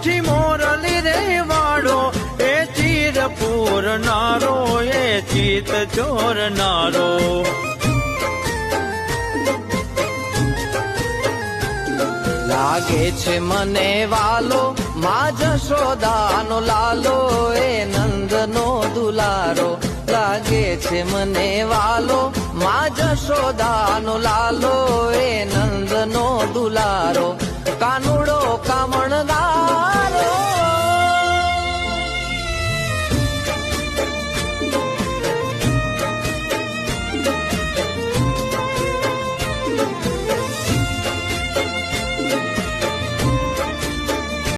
મીઠી મોરલી રે વાળો એ ચીર પૂરનારો એ ચિત ચોરનારો લાગે છે મને વાલો માં જશોદાનો લાલો એ નંદનો દુલારો લાગે છે મને વાલો માં જશોદાનો લાલો એ નંદનો દુલારો કાનુડો કામણગા